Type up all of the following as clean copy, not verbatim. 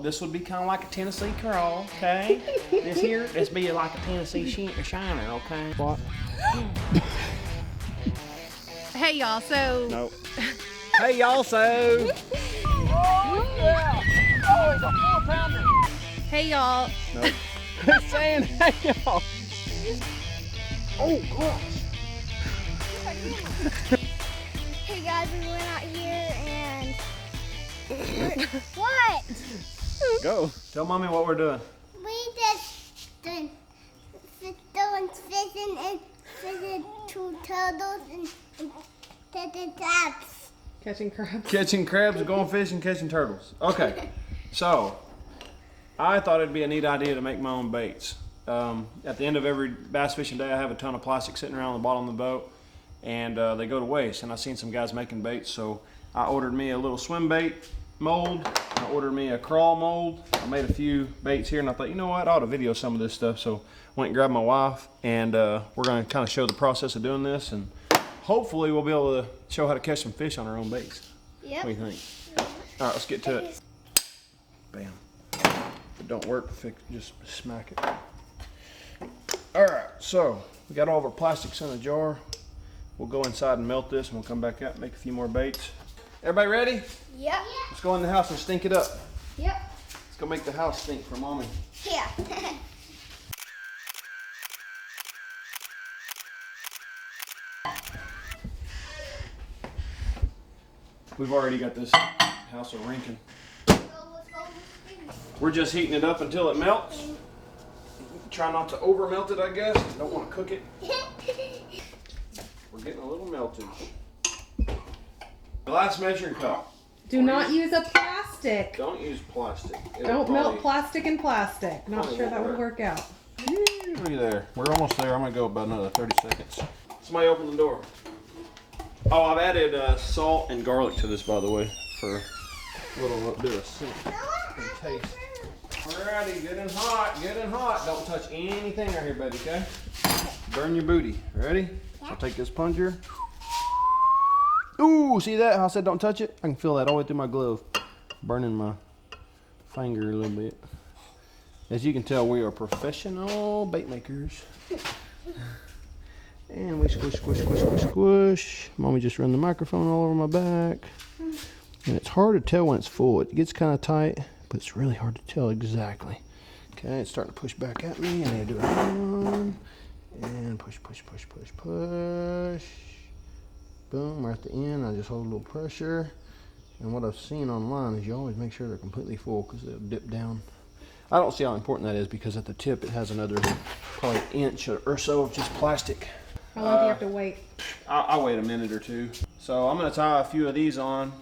This would be kind of like a Tennessee curl, okay? This be like a Tennessee shiner, okay? What? Hey y'all, so Nope. Hey y'all, so. Oh yeah! Oh, it's a 4-pounder. hey y'all. Nope. Saying hey y'all. Oh gosh. Hey guys, we went out here and what? Go. Tell mommy what we're doing. We just done throwing fishing 2 turtles and catching crabs. Catching crabs. Catching crabs, going fishing, catching turtles. Okay. So, I thought it'd be a neat idea to make my own baits. At the end of every bass fishing day, I have a ton of plastic sitting around the bottom of the boat, and they go to waste. And I've seen some guys making baits, so I ordered me a little swim bait mold. I ordered me a crawl mold. I made a few baits here, and I thought, you know what, I ought to video some of this stuff. So went and grabbed my wife, and we're going to kind of show the process of doing this, and hopefully we'll be able to show how to catch some fish on our own baits. Yep. What do you think? All right, let's get to it. Bam. If it don't work, just smack it. All right, so we got all of our plastics in a jar. We'll go inside and melt this, and we'll come back out and make a few more baits. Everybody ready? Yep. Let's go in the house and stink it up. Yep. Let's go make the house stink for mommy. Yeah. We've already got this house a-rinking. We're just heating it up until it melts. Try not to over melt it, I guess. Don't want to cook it. We're getting a little melted. Glass measuring cup. Do not use a plastic. Don't use plastic. Don't melt plastic in plastic. Not sure that would work out. Look at there. We're almost there. I'm gonna go about another 30 seconds. Somebody open the door. Oh, I've added salt and garlic to this, by the way, for a little bit of scent and taste. Alrighty, good and hot, good and hot. Don't touch anything right here, baby, okay? Burn your booty. Ready? So I'll take this plunger. Ooh, see that? How I said don't touch it? I can feel that all the way through my glove. Burning my finger a little bit. As you can tell, we are professional bait makers. And we squish, squish, squish, squish, squish. Mommy just run the microphone all over my back. And it's hard to tell when it's full. It gets kind of tight, but it's really hard to tell exactly. Okay, it's starting to push back at me. I need to do one. And push, push, push, push, push. Boom, we're at the end. I just hold a little pressure. And what I've seen online is you always make sure they're completely full because they'll dip down. I don't see how important that is because at the tip it has another probably inch or so of just plastic. How long do you have to wait? I'll wait a minute or two. So I'm going to tie a few of these on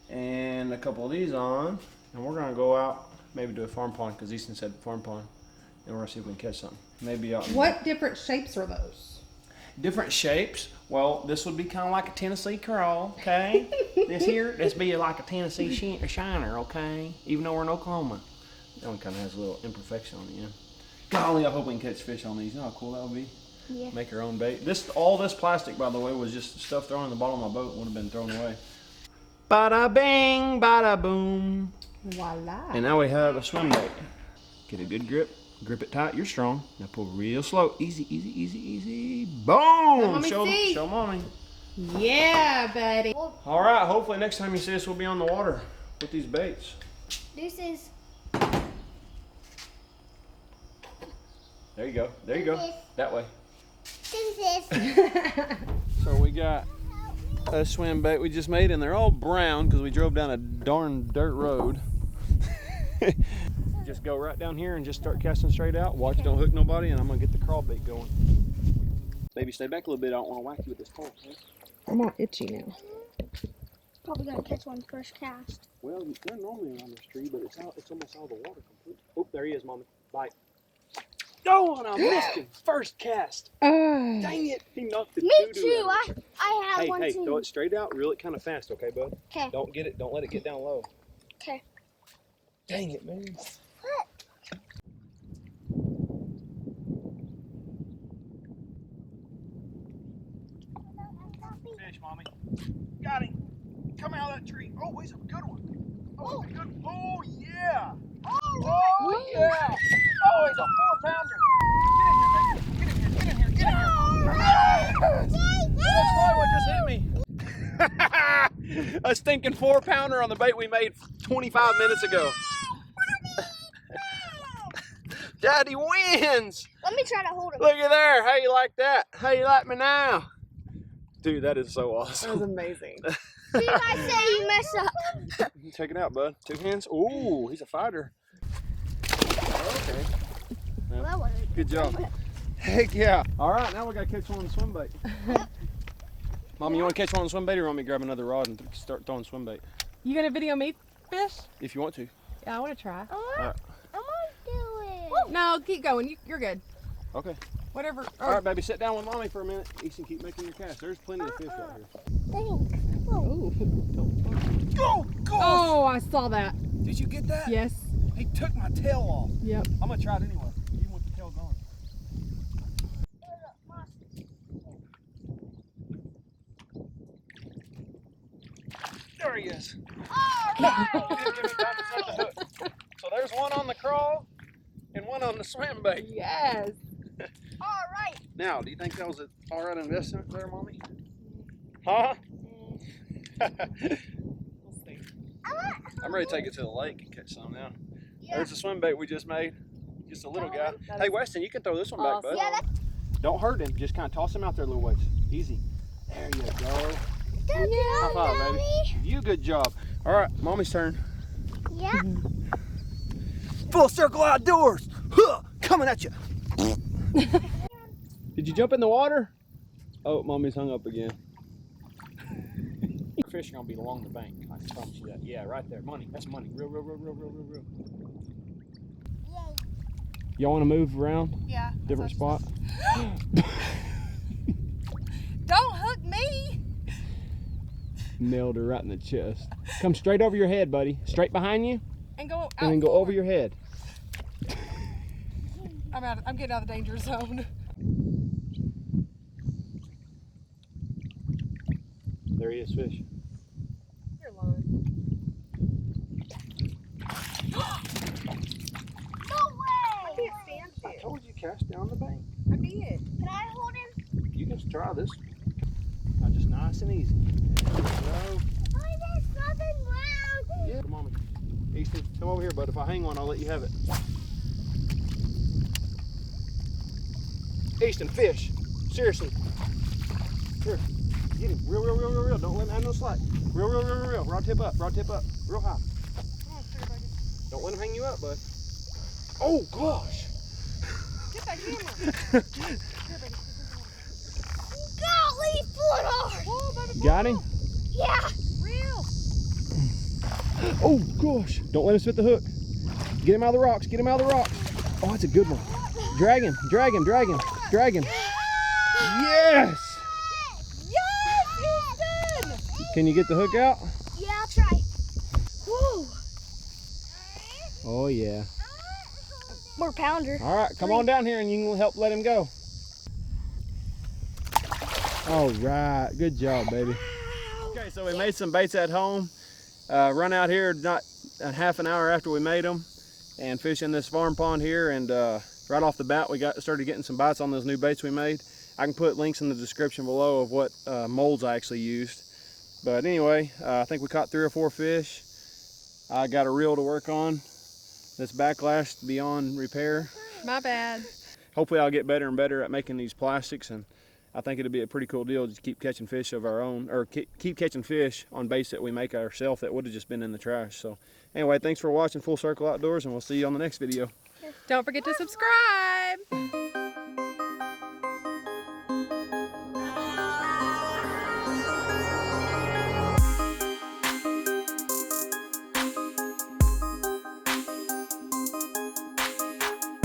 and a couple of these on, and we're going to go out maybe to a farm pond because Easton said farm pond, and we're going to see if we can catch something. Maybe out. What different shapes are those? Different shapes. Well, this would be kind of like a Tennessee curl, okay? This be like a Tennessee shiner, okay? Even though we're in Oklahoma. That one kind of has a little imperfection on the end. Golly, I hope we can catch fish on these. You know how cool that would be? Yeah. Make our own bait. All this plastic, by the way, was just stuff thrown in the bottom of my boat. Would have been thrown away. Bada bing, bada boom. Voila. And now we have a swim bait. Get a good grip. Grip it tight. You're strong. Now pull real slow. Easy, easy, easy, easy. Boom! Show mommy. Yeah, buddy. All right. Hopefully next time you see us, we'll be on the water with these baits. This is. There you go. There you go. That way. This is. So we got a swim bait we just made, and they're all brown because we drove down a darn dirt road. Just go right down here and just start casting straight out. Watch, don't hook nobody, and I'm gonna get the crawl bait going. Maybe stay back a little bit. I don't want to whack you with this pole. Okay? I'm all itchy now. Probably gonna catch one first cast. Well, they're normally around this tree, but it's almost out of the water completely. Oh, there he is, mommy. Bite. Oh, and I missed him. First cast. Dang it. He knocked the Me doo-doo too. out of it. I have one Hey, too. throw it straight out. Reel it kind of fast, okay, bud? Okay. Don't let it get down low. Okay. Dang it, man. What? Fish, mommy. Got him. Come out of that tree. Oh, he's a good one. Oh, good. Oh, yeah. Oh, yeah. Oh, he's a 4-pounder. Get in here, baby. Get in here. Get in here. Yes! That's probably what just hit me. A stinking 4-pounder on the bait we made 25 minutes ago. Daddy wins. Let me try to hold him. Look at there. How you like that? How you like me now? Dude, that is so That was awesome. amazing. See, I say you mess up. Check it out, bud. 2 hands. Ooh, he's a fighter. Okay. Well, that wasn't Good job. Heck yeah. All right, now we got to catch one on the swim bait. Mom, you want to catch one on the swim bait, or you want me to grab another rod and start throwing swim bait? You gonna video me fish? If you want to. Yeah, I want to try. I want to do it. No, keep going. You're good. Okay. Whatever. All right, baby, sit down with Mommy for a minute. Easton, keep making your cast. There's plenty of fish right here. Thanks. Oh. Go! Go! Oh, I saw that. Did you get that? Yes. He took my tail off. Yep. I'm going to try it anyway, even with the tail gone. There he is. So there's one on the crawl and one on the swim bait. Yes. All right. Now, do you think that was an all right investment there, Mommy? Huh? We'll see. I'm ready to take it to the lake and catch some now. Yeah. There's the swim bait we just made. Just a little guy. That Hey, is Weston, you can throw this one back, bud. awesome. Yeah, that's Don't hurt him. Just kind of toss him out there a little ways. Easy. There you go. good High job, five, Daddy. baby. You good job. All right, Mommy's turn. Yeah. Full circle outdoors. Huh, coming at you. Did you jump in the water? Oh, Mommy's hung up again. Fish are gonna be along the bank. I can promise you that. Yeah, right there. Money. That's money. Real. Yay. Y'all want to move around? Yeah. Different spot? Don't hook me. Nailed her right in the chest. Come straight over your head, buddy. Straight behind you, And go out. and then go over your head. I'm getting out of the danger zone. There he is, fish. You're lying. No way. I can't stand I you. told you cast down the bank. I did. Can I hold him? You can try this. Now just nice and easy. There you go. Oh, there's nothing round. Yeah, come on. Easton, come over here, bud. If I hang one, I'll let you have it. Easton, fish. Seriously. Here. Get him. Real. Don't let him have no slack. Real. Rod tip up. Real high. Don't let him hang you up, bud. Oh, gosh. Get that camera. Golly, he flew hard. Whoa, baby. Got him? Yeah. Real. Oh, gosh. Don't let him spit the hook. Get him out of the rocks. Oh, that's a good one. Drag him. Yes! Yes, Easton. Can you get the hook out? Yeah, I'll try. Whoa. Oh, yeah. More pounder. All right, come on down here and you can help let him go. All right, good job, baby. Okay, so we made some baits at home. Run out here not a half an hour after we made them and fish in this farm pond here, and right off the bat we started getting some bites on those new baits we made. I can put links in the description below of what molds I actually used. But anyway, I think we caught 3 or 4 fish. I got a reel to work on. This backlashed beyond repair. My bad. Hopefully I'll get better and better at making these plastics, and I think it'll be a pretty cool deal to keep catching fish of our own, or keep catching fish on baits that we make ourselves that would have just been in the trash. So anyway, thanks for watching Full Circle Outdoors, and we'll see you on the next video. Don't forget to subscribe.